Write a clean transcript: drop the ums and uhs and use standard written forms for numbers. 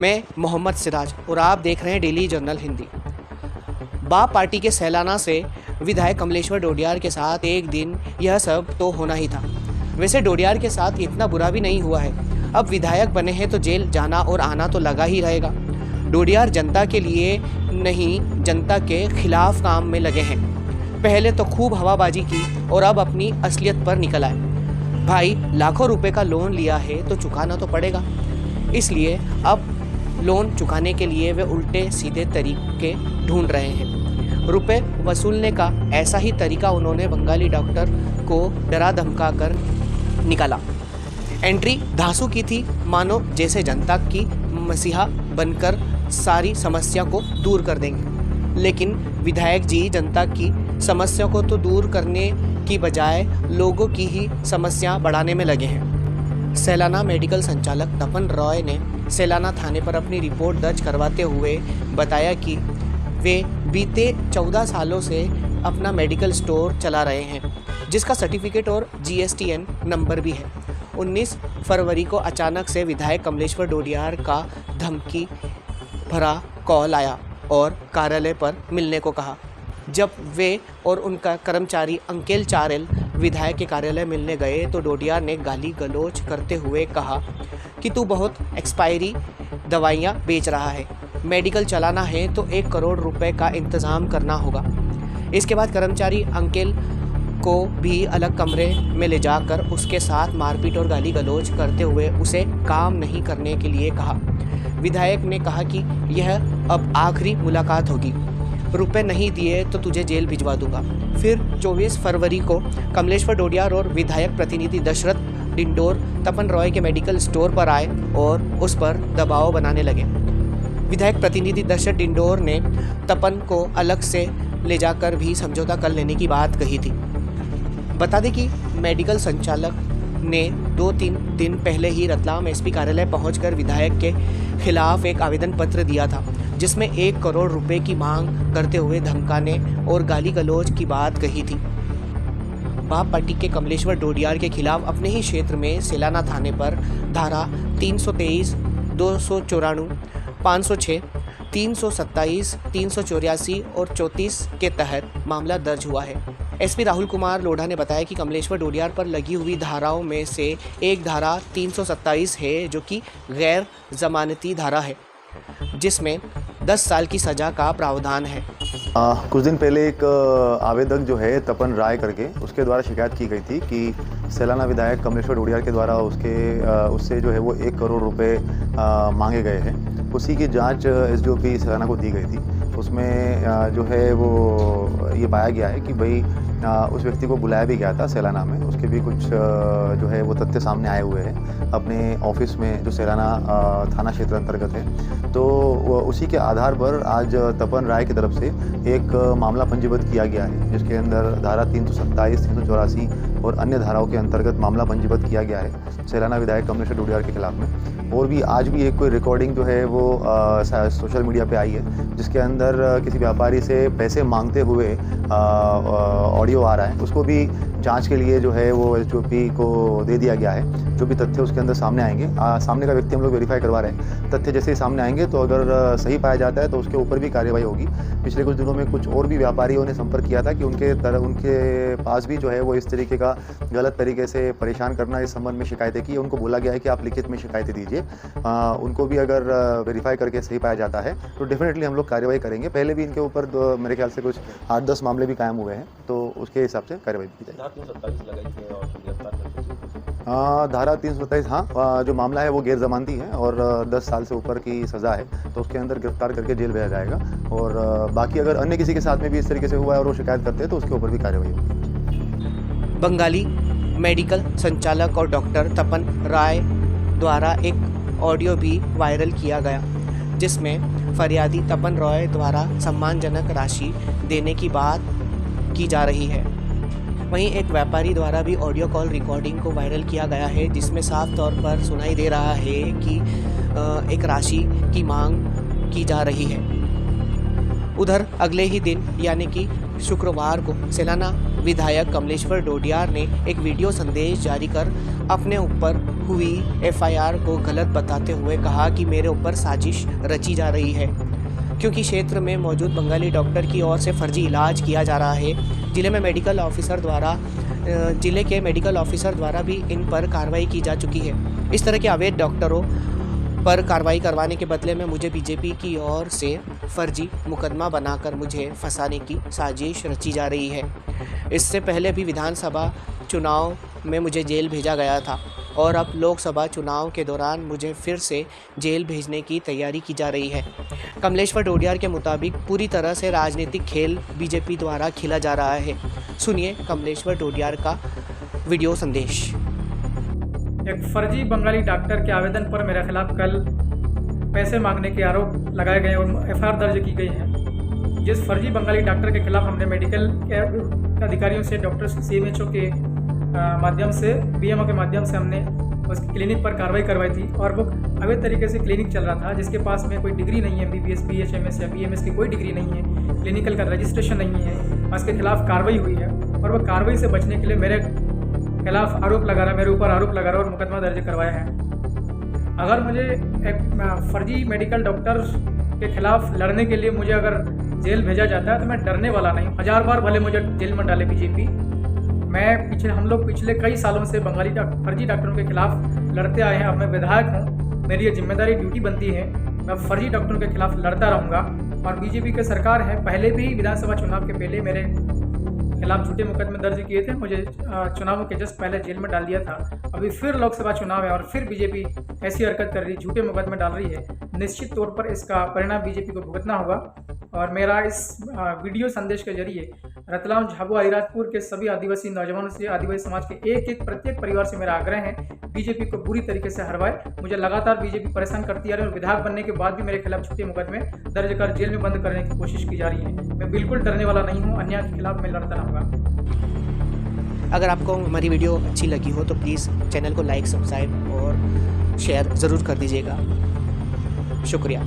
मैं मोहम्मद सिराज और आप देख रहे हैं डेली जर्नल हिंदी। बाप पार्टी के सैलाना से विधायक कमलेश्वर डोडियार के साथ एक दिन यह सब तो होना ही था। वैसे डोडियार के साथ इतना बुरा भी नहीं हुआ है। अब विधायक बने हैं तो जेल जाना और आना तो लगा ही रहेगा। डोडियार जनता के लिए नहीं, जनता के खिलाफ काम में लगे हैं। पहले तो खूब हवाबाजी की और अब अपनी असलियत पर निकल आए। भाई, लाखों रुपए का लोन लिया है तो चुकाना तो पड़ेगा। इसलिए अब लोन चुकाने के लिए वे उल्टे सीधे तरीके ढूंढ रहे हैं। रुपए वसूलने का ऐसा ही तरीका उन्होंने बंगाली डॉक्टर को डरा धमका कर निकाला। एंट्री धांसू की थी, मानो जैसे जनता की मसीहा बनकर सारी समस्या को दूर कर देंगे। लेकिन विधायक जी जनता की समस्या को तो दूर करने की बजाय लोगों की ही समस्या बढ़ाने में लगे हैं। सैलाना मेडिकल संचालक तपन रॉय ने सैलाना थाने पर अपनी रिपोर्ट दर्ज करवाते हुए बताया कि वे बीते 14 सालों से अपना मेडिकल स्टोर चला रहे हैं, जिसका सर्टिफिकेट और GSTN नंबर भी है। 19 फरवरी को अचानक से विधायक कमलेश्वर डोडियार का धमकी भरा कॉल आया और कार्यालय पर मिलने को कहा। जब वे और उनका कर्मचारी अंकेल चारेल विधायक के कार्यालय मिलने गए तो डोडियार ने गाली गलौज करते हुए कहा कि तू बहुत एक्सपायरी दवाइयाँ बेच रहा है, मेडिकल चलाना है तो 1 करोड़ रुपए का इंतज़ाम करना होगा। इसके बाद कर्मचारी अंकेल को भी अलग कमरे में ले जाकर उसके साथ मारपीट और गाली गलौज करते हुए उसे काम नहीं करने के लिए कहा। विधायक ने कहा कि यह अब आखिरी मुलाकात होगी, रुपए नहीं दिए तो तुझे जेल भिजवा दूंगा। फिर 24 फरवरी को कमलेश्वर डोडियार और विधायक प्रतिनिधि दशरथ डिंडोर तपन रॉय के मेडिकल स्टोर पर आए और उस पर दबाव बनाने लगे। विधायक प्रतिनिधि दशरथ डिंडोर ने तपन को अलग से ले जाकर भी समझौता कर लेने की बात कही थी। बता दें कि मेडिकल संचालक ने 2-3 दिन पहले ही रतलाम SP कार्यालय पहुंचकर विधायक के खिलाफ एक आवेदन पत्र दिया था, जिसमें 1 करोड़ रुपए की मांग करते हुए धमकाने और गाली गलौज की बात कही थी। बाप पार्टी के कमलेश्वर डोडियार के खिलाफ अपने ही क्षेत्र में सैलाना थाने पर धारा 323, 294, 506, 327, 384 और 34 के तहत मामला दर्ज हुआ है। SP राहुल कुमार लोढ़ा ने बताया कि कमलेश्वर डोडियार पर लगी हुई धाराओं में से एक धारा 327 है, जो कि गैर जमानती धारा है, जिसमें 10 साल की सज़ा का प्रावधान है। कुछ दिन पहले एक आवेदक जो है तपन राय करके, उसके द्वारा शिकायत की गई थी कि सैलाना विधायक कमलेश्वर डोडियार के द्वारा उससे जो है वो 1 करोड़ रुपए मांगे गए हैं। उसी की जांच SDOP सैलाना को दी गई थी। उसमें जो है वो ये पाया गया है कि भाई उस व्यक्ति को बुलाया भी गया था सैलाना में। उसके भी कुछ जो है वो तथ्य सामने आए हुए हैं अपने ऑफिस में, जो सैलाना थाना क्षेत्र अंतर्गत है। तो उसी के आधार पर आज तपन राय की तरफ से एक मामला पंजीबद्ध किया गया है, जिसके अंदर धारा 327, 384 और अन्य धाराओं के अंतर्गत मामला पंजीबद्ध किया गया है सैलाना विधायक कमलेश्वर डोडियार के खिलाफ में। और भी आज भी एक कोई रिकॉर्डिंग जो है वो सोशल मीडिया पे आई है, जिसके अंदर किसी व्यापारी से पैसे मांगते हुए ऑडियो आ रहा है। उसको भी जांच के लिए जो है वो SDOP को दे दिया गया है। जो भी तथ्य उसके अंदर सामने आएंगे, सामने का व्यक्ति हम लोग वेरीफाई करवा रहे हैं। तथ्य जैसे ही सामने आएंगे तो अगर सही पाया जाता है तो उसके ऊपर भी कार्रवाई होगी। पिछले कुछ दिनों में कुछ और भी व्यापारियों ने संपर्क किया था कि उनके पास भी जो है वो इस तरीके का गलत तरीके से परेशान करना, इस संबंध में शिकायतें की। उनको बोला गया है कि आप लिखित में शिकायतें दीजिए। उनको भी अगर वेरीफाई करके सही पाया जाता है तो डेफिनेटली हम लोग कार्रवाई करेंगे। पहले भी इनके ऊपर मेरे ख्याल से कुछ 8-10 मामले भी कायम हुए हैं, तो उसके हिसाब से कार्रवाई की जाएगी। धारा 327, हाँ, जो मामला है वो गैर जमानती है और 10 साल से ऊपर की सज़ा है, तो उसके अंदर गिरफ्तार करके जेल भेजा जाएगा। और बाकी अगर अन्य किसी के साथ में भी इस तरीके से हुआ है और वो शिकायत करते हैं तो उसके ऊपर भी कार्रवाई होगी। बंगाली मेडिकल संचालक और डॉक्टर तपन राय द्वारा एक ऑडियो भी वायरल किया गया, जिसमें फरियादी तपन रॉय द्वारा सम्मानजनक राशि देने की बात की जा रही है। वहीं एक व्यापारी द्वारा भी ऑडियो कॉल रिकॉर्डिंग को वायरल किया गया है, जिसमें साफ तौर पर सुनाई दे रहा है कि एक राशि की मांग की जा रही है। उधर अगले ही दिन यानी कि शुक्रवार को सैलाना विधायक कमलेश्वर डोडियार ने एक वीडियो संदेश जारी कर अपने ऊपर हुई एफआईआर को गलत बताते हुए कहा कि मेरे ऊपर साजिश रची जा रही है, क्योंकि क्षेत्र में मौजूद बंगाली डॉक्टर की ओर से फर्जी इलाज किया जा रहा है। जिले के मेडिकल ऑफिसर द्वारा भी इन पर कार्रवाई की जा चुकी है। इस तरह के अवैध डॉक्टरों पर कार्रवाई करवाने के बदले में मुझे बीजेपी की ओर से फर्जी मुकदमा बनाकर मुझे फंसाने की साजिश रची जा रही है। इससे पहले भी विधानसभा चुनाव में मुझे जेल भेजा गया था और अब लोकसभा चुनाव के दौरान मुझे फिर से जेल भेजने की तैयारी की जा रही है। कमलेश्वर डोडियार के मुताबिक पूरी तरह से राजनीतिक खेल बीजेपी द्वारा खेला जा रहा है। सुनिए कमलेश्वर डोडियार का वीडियो संदेश। एक फर्जी बंगाली डॉक्टर के आवेदन पर मेरे खिलाफ कल पैसे मांगने के आरोप लगाए गए और एफआईआर दर्ज की गई है। जिस फर्जी बंगाली डॉक्टर के खिलाफ हमने मेडिकल के अधिकारियों से, डॉक्टर्स, सीएमएचओ के माध्यम से, बीएमओ के माध्यम से हमने उसकी क्लिनिक पर कार्रवाई करवाई थी और वो अवैध तरीके से क्लिनिक चल रहा था, जिसके पास में कोई डिग्री नहीं है, MBBS, BHMS या BMS की कोई डिग्री नहीं है, क्लिनिकल का रजिस्ट्रेशन नहीं है। उसके खिलाफ कार्रवाई हुई है और वो कार्रवाई से बचने के लिए मेरे खिलाफ आरोप लगा रहा, मेरे ऊपर आरोप लगा रहा और मुकदमा दर्ज करवाया है। अगर मुझे एक फर्जी मेडिकल डॉक्टर के खिलाफ लड़ने के लिए मुझे अगर जेल भेजा जाता है तो मैं डरने वाला नहीं हूँ। 1000 बार भले मुझे जेल में डाले बीजेपी, हम लोग पिछले कई सालों से बंगाली फर्जी डॉक्टरों के खिलाफ लड़ते आए हैं। अब मैं विधायक हूँ, मेरी ये जिम्मेदारी, ड्यूटी बनती है, मैं फर्जी डॉक्टरों के खिलाफ लड़ता रहूँगा। और बीजेपी की सरकार है, पहले भी विधानसभा चुनाव के पहले मेरे खिलाफ झूठे मुकदमे दर्ज किए थे, मुझे चुनावों के जस्ट पहले जेल में डाल दिया था। अभी फिर लोकसभा चुनाव है और फिर बीजेपी ऐसी हरकत कर रही, झूठे मुकदमे डाल रही है। निश्चित तौर पर इसका परिणाम बीजेपी को भुगतना होगा। और मेरा इस वीडियो संदेश के जरिए रतलाम, झाबुआ, अलीराजपुर के सभी आदिवासी नौजवानों से, आदिवासी समाज के प्रत्येक परिवार से मेरा आग्रह है, बीजेपी को बुरी तरीके से हरवाए। मुझे लगातार बीजेपी परेशान करती आ रही है और विधायक बनने के बाद भी मेरे खिलाफ झूठे मुकदमे दर्ज कर जेल में बंद करने की कोशिश की जा रही है। मैं बिल्कुल डरने वाला नहीं हूँ, अन्याय के खिलाफ मैं लड़ता रहूँगा। अगर आपको हमारी वीडियो अच्छी लगी हो तो प्लीज़ चैनल को लाइक, सब्सक्राइब और शेयर ज़रूर कर दीजिएगा। शुक्रिया।